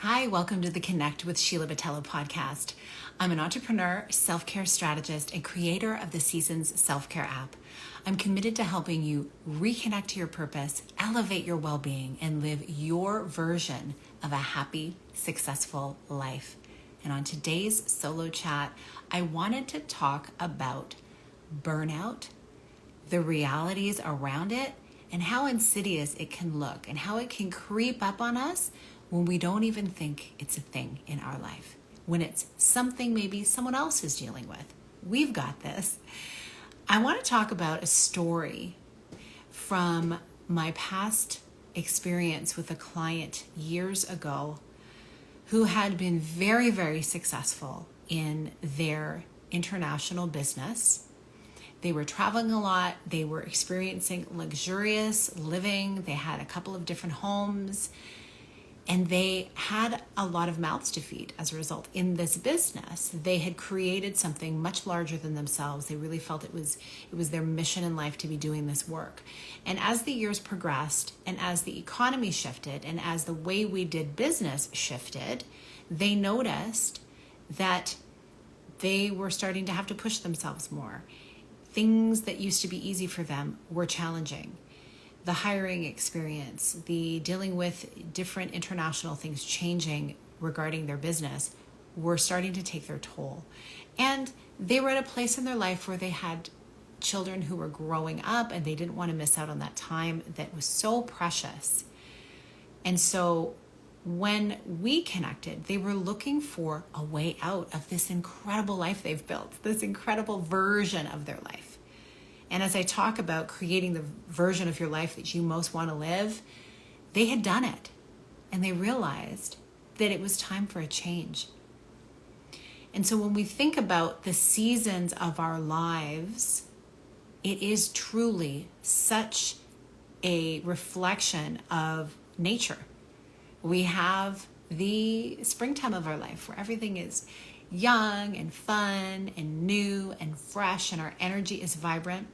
Hi, welcome to the Connect with Sheila Botello podcast. I'm an entrepreneur, self-care strategist, and creator of the Seasons self-care app. I'm committed to helping you reconnect to your purpose, elevate your well-being, and live your version of a happy, successful life. And on today's solo chat, I wanted to talk about burnout, the realities around it, and how insidious it can look and how it can creep up on us when we don't even think it's a thing in our life, when it's something maybe someone else is dealing with. We've got this. I want to talk about a story from my past experience with a client years ago who had been very, very successful in their international business. They were traveling a lot. They were experiencing luxurious living. They had a couple of different homes. And they had a lot of mouths to feed as a result in this business. They had created something much larger than themselves. They really felt it was their mission in life to be doing this work. And as the years progressed, and as the economy shifted, and as the way we did business shifted, they noticed that they were starting to have to push themselves more. Things that used to be easy for them were challenging. The hiring experience, the dealing with different international things changing regarding their business were starting to take their toll. And they were at a place in their life where they had children who were growing up and they didn't want to miss out on that time that was so precious. And so when we connected, they were looking for a way out of this incredible life they've built, this incredible version of their life. And as I talk about creating the version of your life that you most want to live, they had done it. And they realized that it was time for a change. And so when we think about the seasons of our lives, it is truly such a reflection of nature. We have the springtime of our life where everything is young and fun and new and fresh and our energy is vibrant.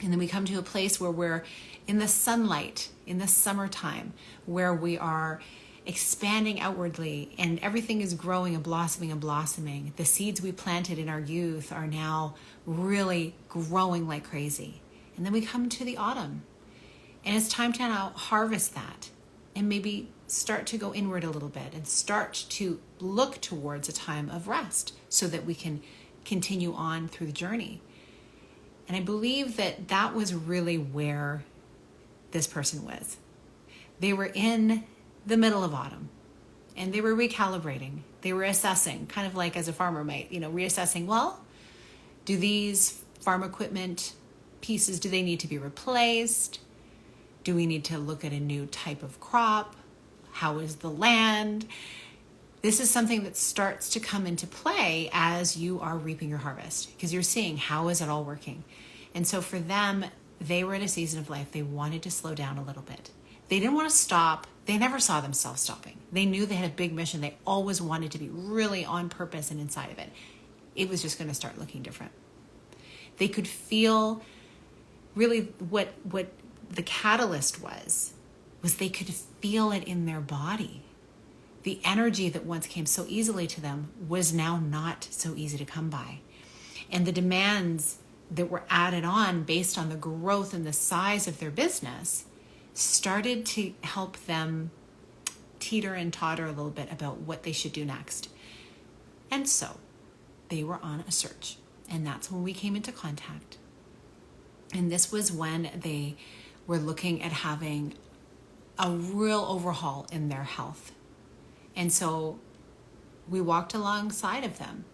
And then we come to a place where we're in the sunlight, in the summertime, where we are expanding outwardly and everything is growing and blossoming and blossoming. The seeds we planted in our youth are now really growing like crazy. And then we come to the autumn. And it's time to now harvest that and maybe start to go inward a little bit and start to look towards a time of rest so that we can continue on through the journey. And I believe that that was really where this person was. They were in the middle of autumn and they were recalibrating. They were assessing, kind of like as a farmer might, reassessing, well, do these farm equipment pieces, do they need to be replaced? Do we need to look at a new type of crop? How is the land? This is something that starts to come into play as you are reaping your harvest because you're seeing how is it all working. And so for them, they were in a season of life. They wanted to slow down a little bit. They didn't want to stop. They never saw themselves stopping. They knew they had a big mission. They always wanted to be really on purpose and inside of it. It was just going to start looking different. They could feel really what the catalyst was they could feel it in their body. The energy that once came so easily to them was now not so easy to come by. And the demands that were added on based on the growth and the size of their business started to help them teeter and totter a little bit about what they should do next. And so they were on a search. And that's when we came into contact. And this was when they were looking at having a real overhaul in their health. And so we walked alongside of them.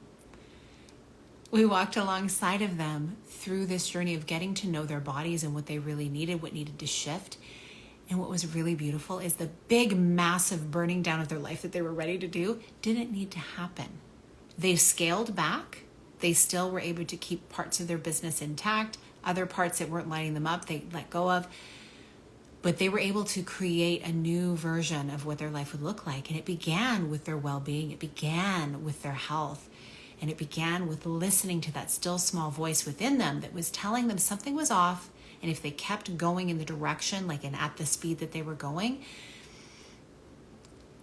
We walked alongside of them through this journey of getting to know their bodies and what they really needed, what needed to shift. And what was really beautiful is the big, massive burning down of their life that they were ready to do didn't need to happen. They scaled back. They still were able to keep parts of their business intact. Other parts that weren't lighting them up, they let go of. But they were able to create a new version of what their life would look like. And it began with their well-being. It began with their health. And it began with listening to that still small voice within them that was telling them something was off. And if they kept going in the direction, like and at the speed that they were going,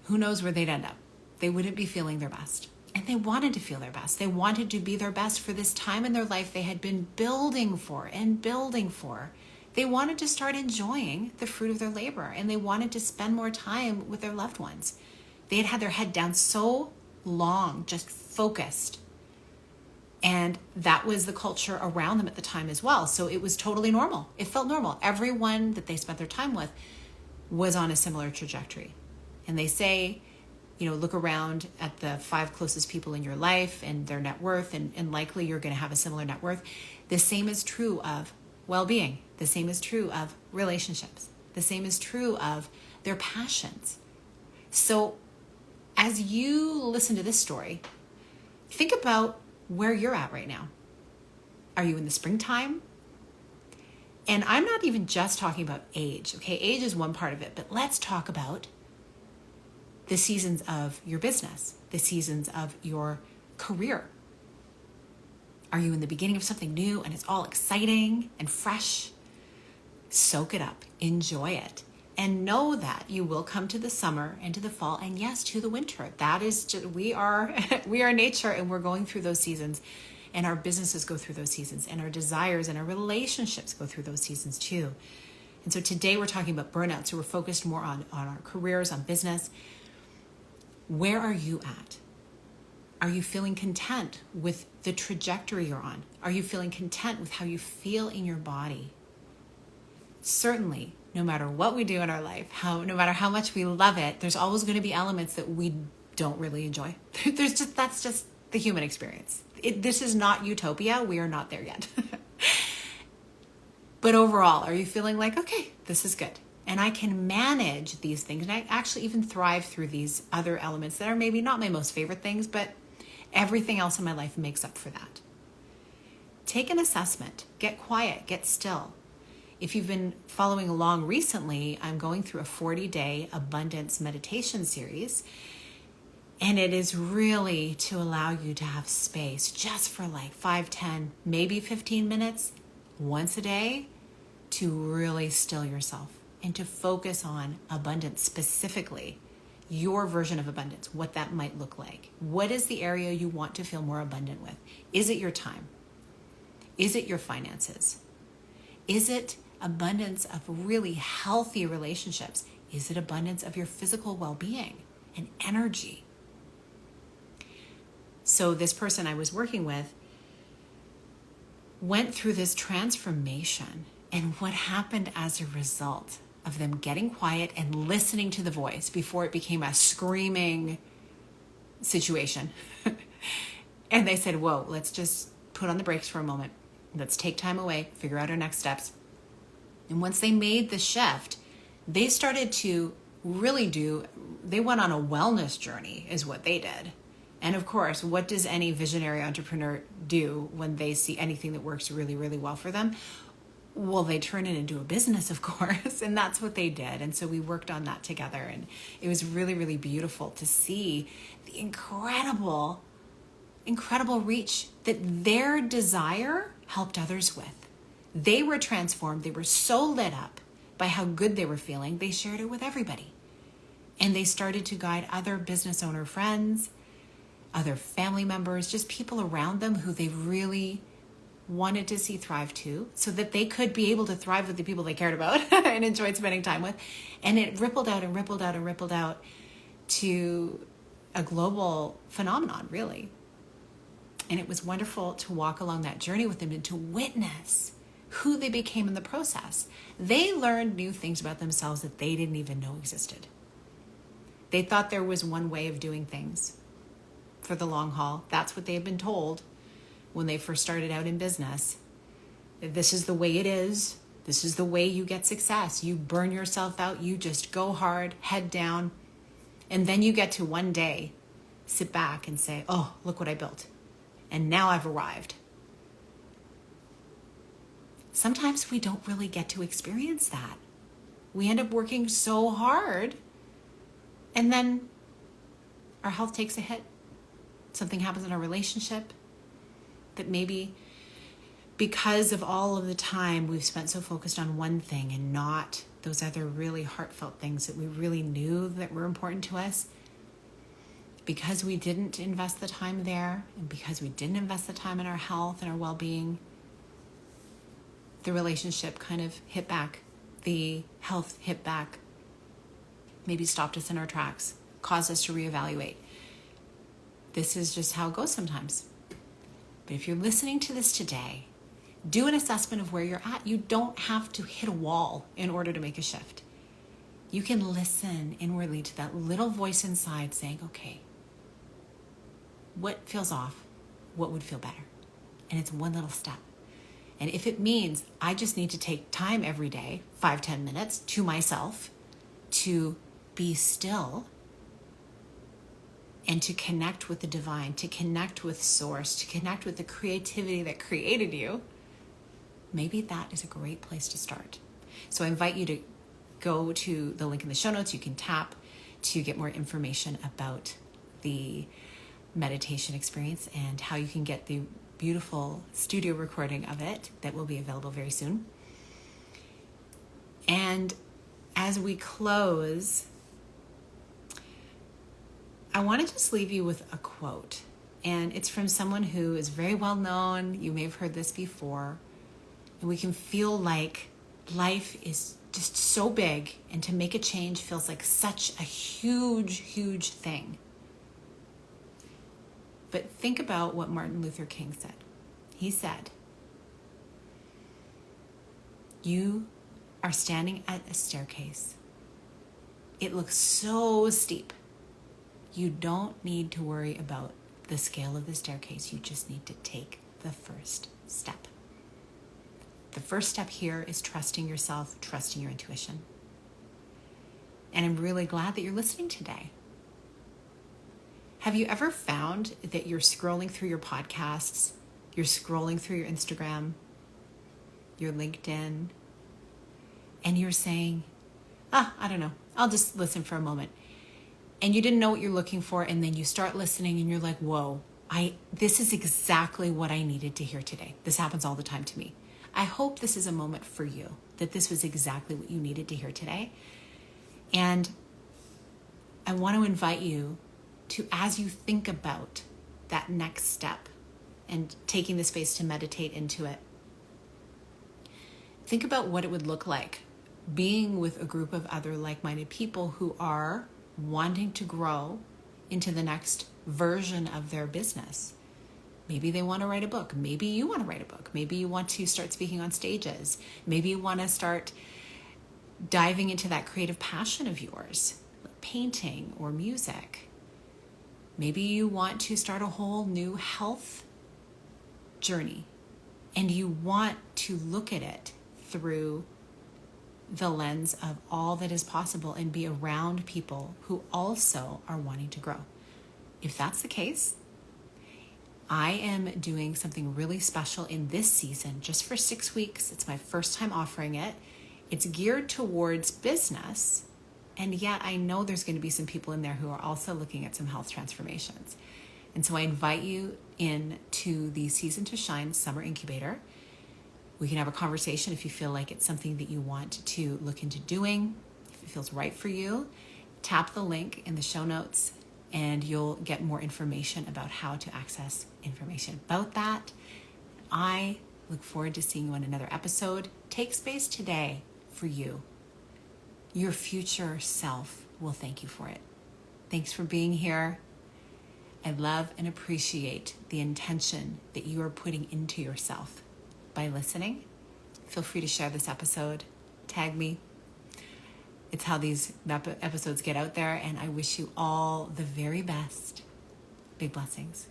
who knows where they'd end up. They wouldn't be feeling their best. And they wanted to feel their best. They wanted to be their best for this time in their life they had been building for and building for. They wanted to start enjoying the fruit of their labor, and they wanted to spend more time with their loved ones. They had had their head down so long, just focused. And that was the culture around them at the time as well. So it was totally normal. It felt normal. Everyone that they spent their time with was on a similar trajectory. And they say, look around at the 5 closest people in your life and their net worth, and likely you're going to have a similar net worth. The same is true of well-being. The same is true of relationships. The same is true of their passions. So as you listen to this story, think about where you're at right now. Are you in the springtime? And I'm not even just talking about age. Okay, age is one part of it, but let's talk about the seasons of your business, the seasons of your career. Are you in the beginning of something new and it's all exciting and fresh? Soak it up, enjoy it, and know that you will come to the summer and to the fall, and yes, to the winter. That is just, we are nature, and we're going through those seasons, and our businesses go through those seasons, and our desires and our relationships go through those seasons too. And so today we're talking about burnout, so we're focused more on our careers, on business. Where are you at? Are you feeling content with the trajectory you're on? Are you feeling content with how you feel in your body? Certainly, no matter what we do in our life, no matter how much we love it, there's always going to be elements that we don't really enjoy. That's just the human experience. This is not utopia. We are not there yet. But overall, are you feeling like, okay, this is good, and I can manage these things, and I actually even thrive through these other elements that are maybe not my most favorite things, but everything else in my life makes up for that. Take an assessment. Get quiet. Get still. If you've been following along recently, I'm going through a 40-day abundance meditation series, and it is really to allow you to have space just for like 5, 10, maybe 15 minutes once a day to really still yourself and to focus on abundance, specifically your version of abundance, what that might look like. What is the area you want to feel more abundant with? Is it your time? Is it your finances? Is it abundance of really healthy relationships? Is it abundance of your physical well-being and energy? So this person I was working with went through this transformation, and what happened as a result of them getting quiet and listening to the voice before it became a screaming situation. And they said, whoa, let's just put on the brakes for a moment. Let's take time away, figure out our next steps. And once they made the shift, they started to they went on a wellness journey is what they did. And of course, what does any visionary entrepreneur do when they see anything that works really, really well for them? Well, they turn it into a business, of course, and that's what they did. And so we worked on that together, and it was really, really beautiful to see the incredible reach that their desire helped others with. They were transformed. They were so lit up by how good they were feeling. They shared it with everybody. And they started to guide other business owner friends, other family members, just people around them who they really wanted to see thrive too, so that they could be able to thrive with the people they cared about and enjoyed spending time with. And it rippled out and rippled out and rippled out to a global phenomenon, really. And it was wonderful to walk along that journey with them and to witness who they became in the process. They learned new things about themselves that they didn't even know existed. They thought there was one way of doing things for the long haul. That's what they had been told when they first started out in business. This is the way it is. This is the way you get success. You burn yourself out. You just go hard, head down. And then you get to one day sit back and say, oh, look what I built. And now I've arrived. Sometimes we don't really get to experience that. We end up working so hard, and then our health takes a hit. Something happens in our relationship that maybe because of all of the time we've spent so focused on one thing and not those other really heartfelt things that we really knew that were important to us, because we didn't invest the time there, and because we didn't invest the time in our health and our well-being, the relationship kind of hit back. The health hit back, maybe stopped us in our tracks, caused us to reevaluate. This is just how it goes sometimes. But if you're listening to this today, do an assessment of where you're at. You don't have to hit a wall in order to make a shift. You can listen inwardly to that little voice inside saying, okay, what feels off? What would feel better? And it's one little step. And if it means I just need to take time every day, 5-10 minutes to myself, to be still and to connect with the divine, to connect with source, to connect with the creativity that created you, maybe that is a great place to start. So I invite you to go to the link in the show notes. You can tap to get more information about the meditation experience and how you can get the beautiful studio recording of it that will be available very soon. And as we close, I want to just leave you with a quote. And it's from someone who is very well known. You may have heard this before. And we can feel like life is just so big, and to make a change feels like such a huge, huge thing. But think about what Martin Luther King said. He said, you are standing at a staircase. It looks so steep. You don't need to worry about the scale of the staircase. You just need to take the first step. The first step here is trusting yourself, trusting your intuition. And I'm really glad that you're listening today. Have you ever found that you're scrolling through your podcasts, you're scrolling through your Instagram, your LinkedIn, and you're saying, I don't know, I'll just listen for a moment. And you didn't know what you're looking for, and then you start listening and you're like, whoa, this is exactly what I needed to hear today. This happens all the time to me. I hope this is a moment for you, that this was exactly what you needed to hear today. And I want to invite you to, as you think about that next step and taking the space to meditate into it, think about what it would look like being with a group of other like-minded people who are wanting to grow into the next version of their business. Maybe they want to write a book. Maybe you want to write a book. Maybe you want to start speaking on stages. Maybe you want to start diving into that creative passion of yours, like painting or music. Maybe you want to start a whole new health journey, and you want to look at it through the lens of all that is possible and be around people who also are wanting to grow. If that's the case, I am doing something really special in this season, just for 6 weeks. It's my first time offering it. It's geared towards business, and yet I know there's going to be some people in there who are also looking at some health transformations. And so I invite you in to the Season to Shine Summer Incubator. We can have a conversation if you feel like it's something that you want to look into doing. If it feels right for you, tap the link in the show notes and you'll get more information about how to access information about that. I look forward to seeing you on another episode. Take space today for you. Your future self will thank you for it. Thanks for being here. I love and appreciate the intention that you are putting into yourself by listening. Feel free to share this episode. Tag me. It's how these episodes get out there, and I wish you all the very best. Big blessings.